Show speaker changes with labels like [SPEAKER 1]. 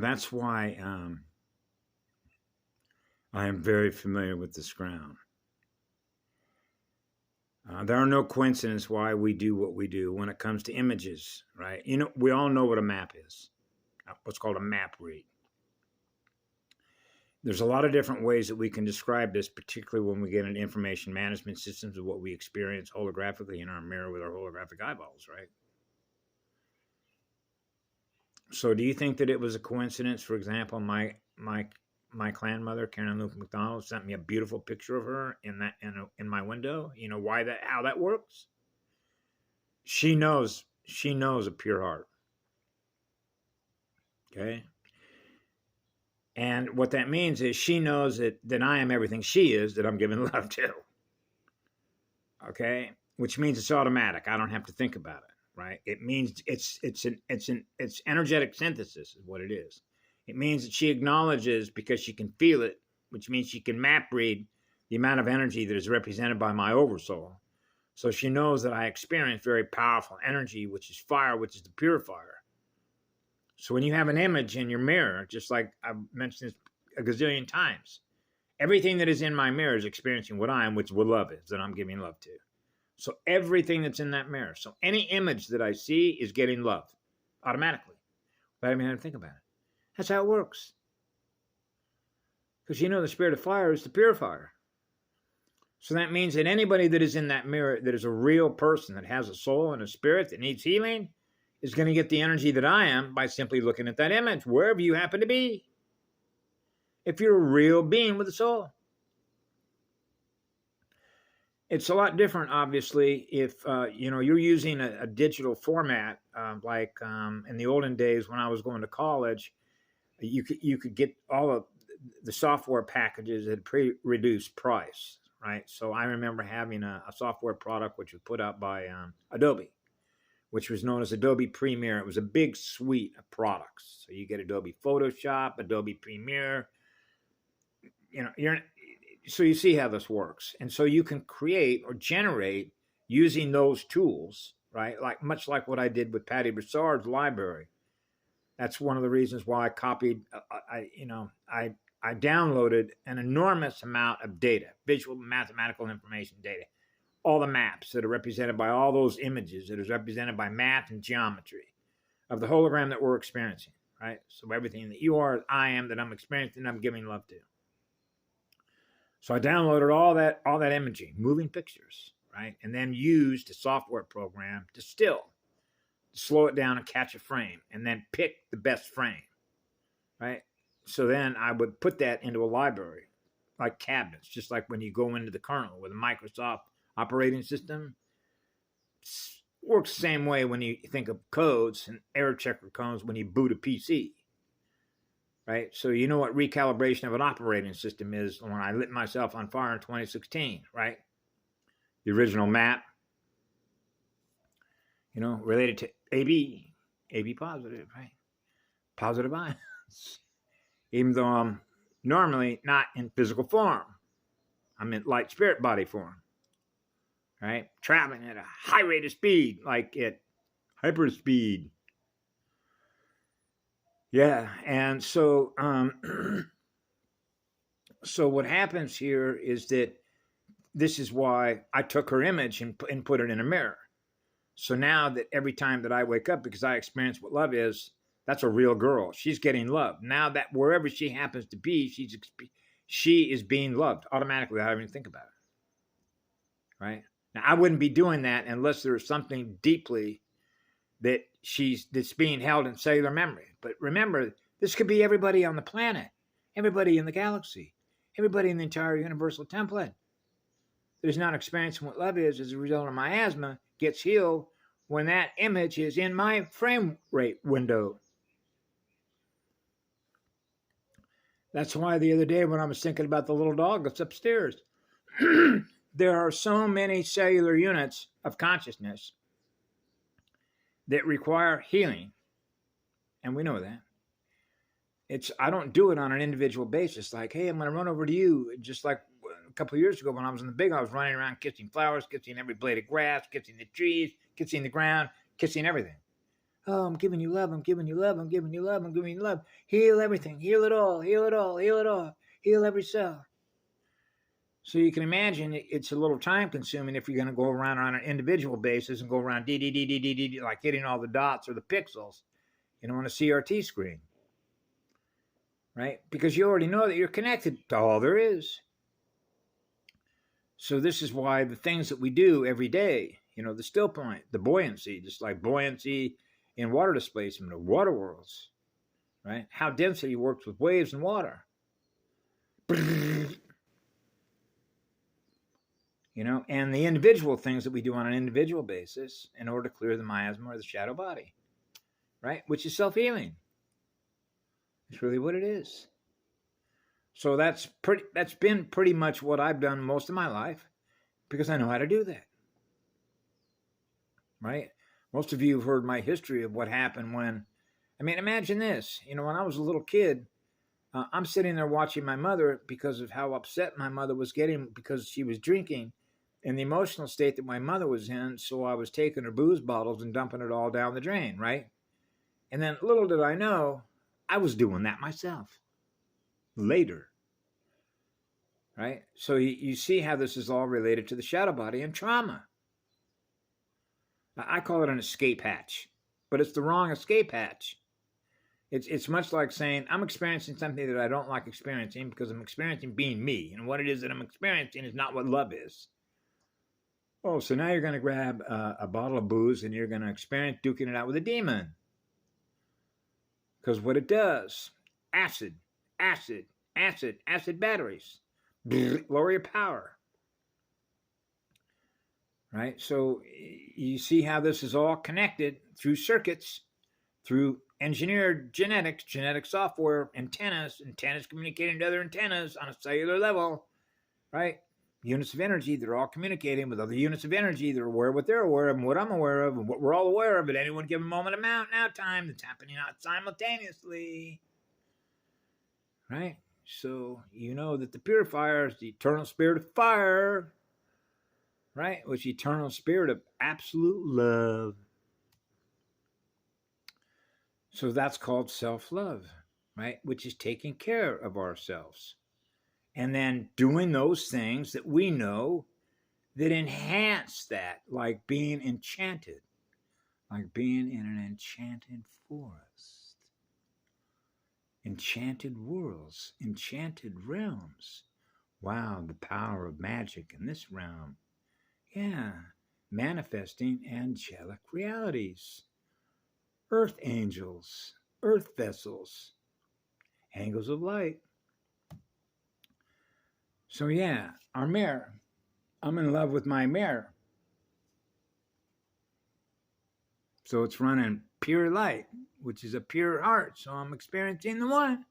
[SPEAKER 1] That's why I am very familiar with this ground. There are no coincidences why we do what we do when it comes to images, right? We all know what a map is, what's called a map read. There's a lot of different ways that we can describe this, particularly when we get into information management systems of what we experience holographically in our mirror with our holographic eyeballs, right? So do you think that it was a coincidence, for example, my clan mother, Karen Luke McDonald, sent me a beautiful picture of her in my window? You know how that works? She knows a pure heart. Okay? And what that means is she knows that I am everything she is, that I'm giving love to. Okay? Which means it's automatic. I don't have to think about it, right? It means it's energetic synthesis is what it is. It means that she acknowledges because she can feel it, which means she can map read the amount of energy that is represented by my oversoul. So she knows that I experience very powerful energy, which is fire, which is the purifier. So when you have an image in your mirror, just like I've mentioned this a gazillion times, everything that is in my mirror is experiencing what I am, which what love is, that I'm giving love to. So everything that's in that mirror, so any image that I see is getting love automatically, without even having to think about it. That's how it works. Because the spirit of fire is the purifier. So that means that anybody that is in that mirror, that is a real person, that has a soul and a spirit that needs healing, is going to get the energy that I am by simply looking at that image, wherever you happen to be. If you're a real being with a soul. It's a lot different, obviously, if you're using a digital format, like in the olden days when I was going to college. You could get all of the software packages at a pre-reduced price, right? So I remember having a software product which was put out by Adobe, which was known as Adobe Premiere. It was a big suite of products. So you get Adobe Photoshop, Adobe Premiere. So you see how this works. And so you can create or generate using those tools, right? Much like what I did with Patty Broussard's library. That's one of the reasons why I copied. I downloaded an enormous amount of data, visual, mathematical information data, all the maps that are represented by all those images that is represented by math and geometry of the hologram that we're experiencing, right? So everything that you are, I am, that I'm experiencing, I'm giving love to. So I downloaded all that imaging, moving pictures, right? And then used a software program to slow it down and catch a frame, and then pick the best frame, right? So then I would put that into a library, like cabinets, just like when you go into the kernel with a Microsoft operating system. It works the same way when you think of codes and error checker codes when you boot a PC, right? So you know what recalibration of an operating system is when I lit myself on fire in 2016, right? The original map, related to AB positive, right? Positive ions. Even though I'm normally not in physical form. I'm in light spirit body form, right? Traveling at a high rate of speed, like at hyperspeed. Yeah, and so so what happens here is that this is why I took her image and put it in a mirror. So now that every time that I wake up, because I experience what love is, that's a real girl. She's getting love. Now that wherever she happens to be, she is being loved automatically without having to think about it. Right? Now, I wouldn't be doing that unless there was something deeply that's being held in cellular memory. But remember, this could be everybody on the planet, everybody in the galaxy, everybody in the entire universal template that is not experiencing what love is as a result of my asthma gets healed when that image is in my frame rate window. That's why the other day when I was thinking about the little dog that's upstairs, there are so many cellular units of consciousness that require healing. And we know that. I don't do it on an individual basis. Like, hey, I'm going to run over to you. Just like a couple of years ago when I was in the big, I was running around kissing flowers, kissing every blade of grass, kissing the trees, kissing the ground, kissing everything. Oh, I'm giving you love. I'm giving you love. I'm giving you love. I'm giving you love. Heal everything. Heal it all. Heal it all. Heal it all. Heal every cell. So you can imagine it's a little time consuming if you're going to go around on an individual basis and go around like hitting all the dots or the pixels, on a CRT screen, right? Because you already know that you're connected to all there is. So this is why the things that we do every day, the still point, the buoyancy, just like buoyancy in water displacement of water worlds, right? How density works with waves and water. And the individual things that we do on an individual basis in order to clear the miasma or the shadow body, right? Which is self-healing. It's really what it is. So that's been pretty much what I've done most of my life because I know how to do that, right? Most of you have heard my history of what happened imagine this, when I was a little kid, I'm sitting there watching my mother because of how upset my mother was getting because she was drinking and the emotional state that my mother was in. So I was taking her booze bottles and dumping it all down the drain, right? And then little did I know, I was doing that myself later, right? So you see how this is all related to the shadow body and trauma. I call it an escape hatch, but it's the wrong escape hatch. It's much like saying, I'm experiencing something that I don't like experiencing because I'm experiencing being me. And what it is that I'm experiencing is not what love is. Oh, so now you're going to grab a bottle of booze and you're going to experience duking it out with a demon. Because what it does, acid batteries, lower your power. Right? So you see how this is all connected through circuits, through engineered genetics, genetic software, antennas communicating to other antennas on a cellular level, right? Units of energy, they're all communicating with other units of energy. They're aware of what they're aware of and what I'm aware of and what we're all aware of at any one given moment of now time that's happening out simultaneously, right? So you know that the purifier is the eternal spirit of fire, right? Which eternal spirit of absolute love. So that's called self-love, right? Which is taking care of ourselves. And then doing those things that we know that enhance that, like being enchanted, like being in an enchanted forest, enchanted worlds, enchanted realms. Wow, the power of magic in this realm. Yeah, manifesting angelic realities. Earth angels, earth vessels, angels of light. So yeah, our mirror. I'm in love with my mirror. So it's running pure light, which is a pure heart. So I'm experiencing the one.